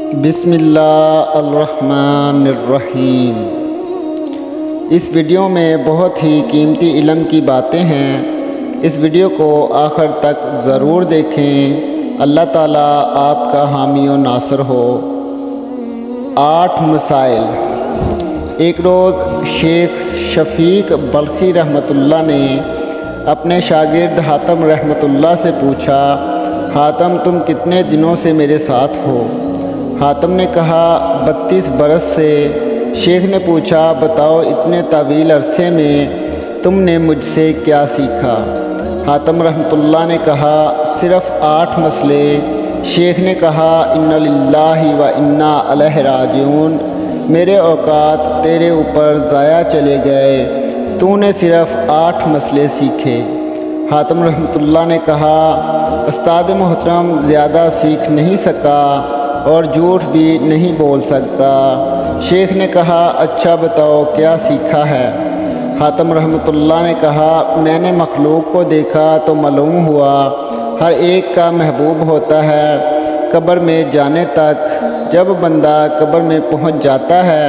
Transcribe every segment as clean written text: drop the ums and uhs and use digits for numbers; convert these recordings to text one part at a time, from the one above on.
بسم اللہ الرحمن الرحیم۔ اس ویڈیو میں بہت ہی قیمتی علم کی باتیں ہیں۔ اس ویڈیو کو آخر تک ضرور دیکھیں۔ اللہ تعالیٰ آپ کا حامی و ناصر ہو۔ 8 مسائل۔ ایک روز شیخ شفیق بلخی رحمۃ اللہ نے اپنے شاگرد حاتم رحمۃ اللہ سے پوچھا، حاتم تم کتنے دنوں سے میرے ساتھ ہو؟ حاتم نے کہا 32 برس سے۔ شیخ نے پوچھا بتاؤ اتنے طویل عرصے میں تم نے مجھ سے کیا سیکھا؟ حاتم رحمۃ اللہ نے کہا صرف 8 مسئلے۔ شیخ نے کہا ان للہ و انا الیہ راجعون، میرے اوقات تیرے اوپر ضائع چلے گئے، تو نے صرف 8 مسئلے سیکھے۔ حاتم رحمۃ اللہ نے کہا استاد محترم زیادہ سیکھ نہیں سکا اور جھوٹ بھی نہیں بول سکتا۔ شیخ نے کہا اچھا بتاؤ کیا سیکھا ہے؟ حاتم رحمۃ اللہ نے کہا میں نے مخلوق کو دیکھا تو معلوم ہوا ہر ایک کا محبوب ہوتا ہے قبر میں جانے تک۔ جب بندہ قبر میں پہنچ جاتا ہے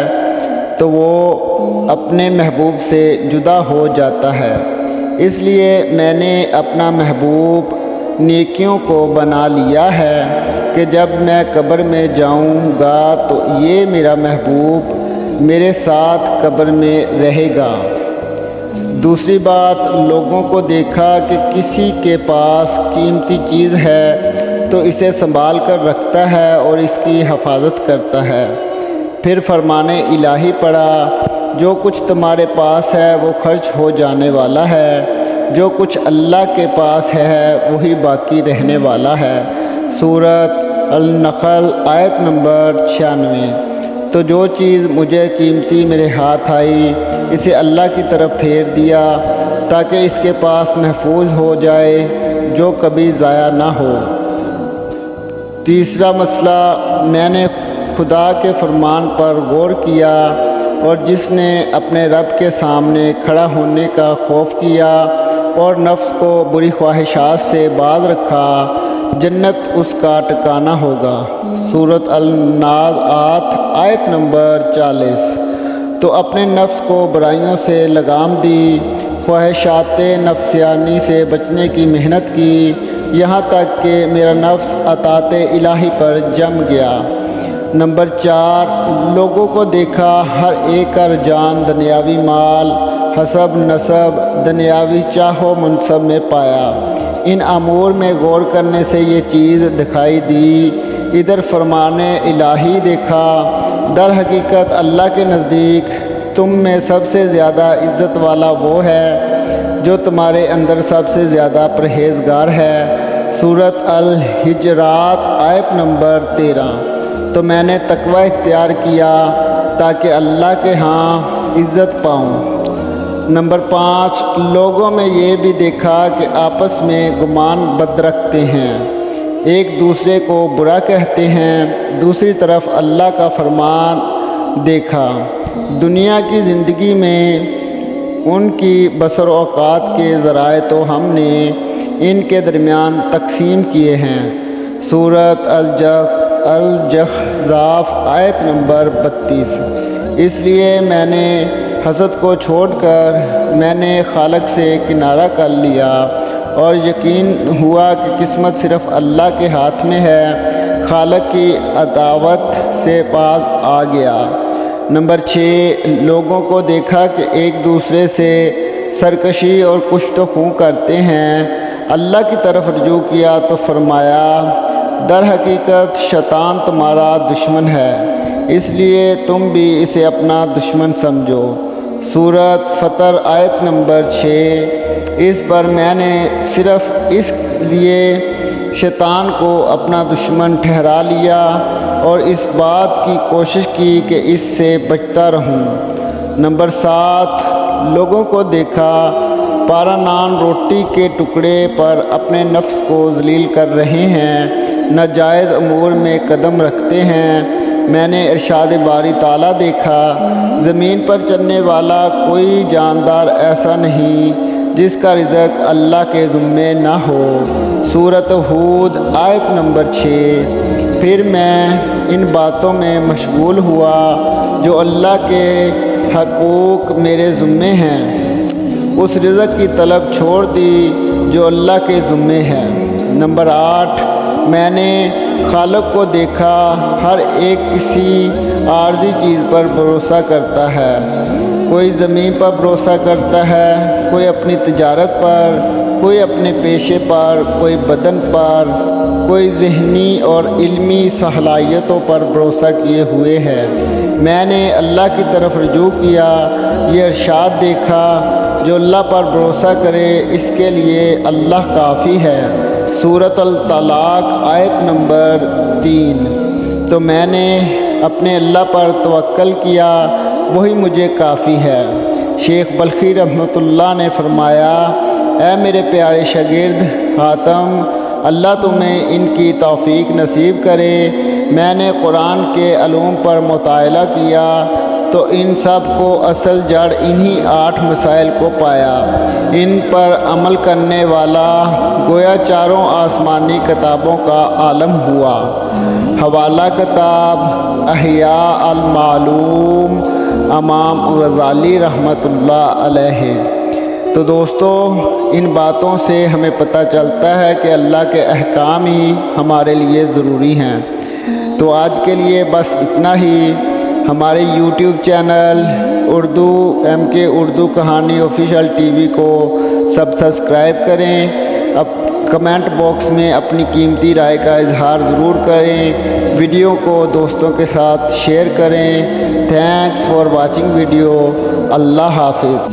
تو وہ اپنے محبوب سے جدا ہو جاتا ہے، اس لیے میں نے اپنا محبوب نیکیوں کو بنا لیا ہے کہ جب میں قبر میں جاؤں گا تو یہ میرا محبوب میرے ساتھ قبر میں رہے گا۔ دوسری بات، لوگوں کو دیکھا کہ کسی کے پاس قیمتی چیز ہے تو اسے سنبھال کر رکھتا ہے اور اس کی حفاظت کرتا ہے۔ پھر فرمان الہی پڑھا جو کچھ تمہارے پاس ہے وہ خرچ ہو جانے والا ہے، جو کچھ اللہ کے پاس ہے وہی باقی رہنے والا ہے۔ سورۃ النحل آیت نمبر 96۔ تو جو چیز مجھے قیمتی میرے ہاتھ آئی اسے اللہ کی طرف پھیر دیا تاکہ اس کے پاس محفوظ ہو جائے جو کبھی ضائع نہ ہو۔ تیسرا مسئلہ، میں نے خدا کے فرمان پر غور کیا اور جس نے اپنے رب کے سامنے کھڑا ہونے کا خوف کیا اور نفس کو بری خواہشات سے باز رکھا، جنت اس کا ٹھکانہ ہوگا۔ سورۃ النازعات آیت نمبر 40۔ تو اپنے نفس کو برائیوں سے لگام دی، خواہشات نفسانی سے بچنے کی محنت کی، یہاں تک کہ میرا نفس اطاعت الہی پر جم گیا۔ نمبر 4، لوگوں کو دیکھا ہر ایک کا رجحان دنیاوی مال، حسب نسب، دنیاوی چاہ و منصب میں پایا۔ ان امور میں غور کرنے سے یہ چیز دکھائی دی۔ ادھر فرمان الہی دیکھا، در حقیقت اللہ کے نزدیک تم میں سب سے زیادہ عزت والا وہ ہے جو تمہارے اندر سب سے زیادہ پرہیزگار ہے۔ سورۃ الحجرات آیت نمبر 13۔ تو میں نے تقوی اختیار کیا تاکہ اللہ کے ہاں عزت پاؤں۔ نمبر 5، لوگوں میں یہ بھی دیکھا کہ آپس میں گمان بد رکھتے ہیں، ایک دوسرے کو برا کہتے ہیں۔ دوسری طرف اللہ کا فرمان دیکھا، دنیا کی زندگی میں ان کی بسر اوقات کے ذرائع تو ہم نے ان کے درمیان تقسیم کیے ہیں۔ سورۃ الجحزاف آیت نمبر 32۔ اس لیے میں نے حسد کو چھوڑ کر میں نے خالق سے کنارہ کر لیا اور یقین ہوا کہ قسمت صرف اللہ کے ہاتھ میں ہے، خالق کی عداوت سے پاس آ گیا۔ نمبر 6، لوگوں کو دیکھا کہ ایک دوسرے سے سرکشی اور کشت و خوں کرتے ہیں۔ اللہ کی طرف رجوع کیا تو فرمایا در حقیقت شیطان تمہارا دشمن ہے، اس لیے تم بھی اسے اپنا دشمن سمجھو۔ سورۃ فطر آیت نمبر 6۔ اس پر میں نے صرف اس لیے شیطان کو اپنا دشمن ٹھہرا لیا اور اس بات کی کوشش کی کہ اس سے بچتا رہوں۔ نمبر 7، لوگوں کو دیکھا پارا نان روٹی کے ٹکڑے پر اپنے نفس کو ذلیل کر رہے ہیں، ناجائز امور میں قدم رکھتے ہیں۔ میں نے ارشاد باری تعالیٰ دیکھا، زمین پر چلنے والا کوئی جاندار ایسا نہیں جس کا رزق اللہ کے ذمے نہ ہو۔ سورۃ ہود آیت نمبر 6۔ پھر میں ان باتوں میں مشغول ہوا جو اللہ کے حقوق میرے ذمے ہیں، اس رزق کی طلب چھوڑ دی جو اللہ کے ذمے ہے۔ نمبر 8، میں نے خالق کو دیکھا، ہر ایک کسی عارضی چیز پر بھروسہ کرتا ہے، کوئی زمین پر بھروسہ کرتا ہے، کوئی اپنی تجارت پر، کوئی اپنے پیشے پر، کوئی بدن پر، کوئی ذہنی اور علمی صلاحیتوں پر بھروسہ کیے ہوئے ہے۔ میں نے اللہ کی طرف رجوع کیا، یہ ارشاد دیکھا، جو اللہ پر بھروسہ کرے اس کے لیے اللہ کافی ہے۔ سورۃ الطلاق آیت نمبر 3۔ تو میں نے اپنے اللہ پر توکل کیا، وہی مجھے کافی ہے۔ شیخ بلخی رحمۃ اللہ نے فرمایا، اے میرے پیارے شاگرد حاتم، اللہ تمہیں ان کی توفیق نصیب کرے۔ میں نے قرآن کے علوم پر مطالعہ کیا تو ان سب کو اصل جڑ انہی 8 مسائل کو پایا۔ ان پر عمل کرنے والا گویا چاروں آسمانی کتابوں کا عالم ہوا۔ حوالہ کتاب احیاء المعلوم امام غزالی رحمۃ اللہ علیہ۔ تو دوستو، ان باتوں سے ہمیں پتہ چلتا ہے کہ اللہ کے احکام ہی ہمارے لیے ضروری ہیں۔ تو آج کے لیے بس اتنا ہی۔ ہمارے YouTube channel Urdu MK Urdu کہانی آفیشیل TV کو سبسکرائب کریں۔ اب کمنٹ باکس میں اپنی قیمتی رائے کا اظہار ضرور کریں۔ ویڈیو کو دوستوں کے ساتھ شیئر کریں۔ Thanks for watching video. اللہ حافظ۔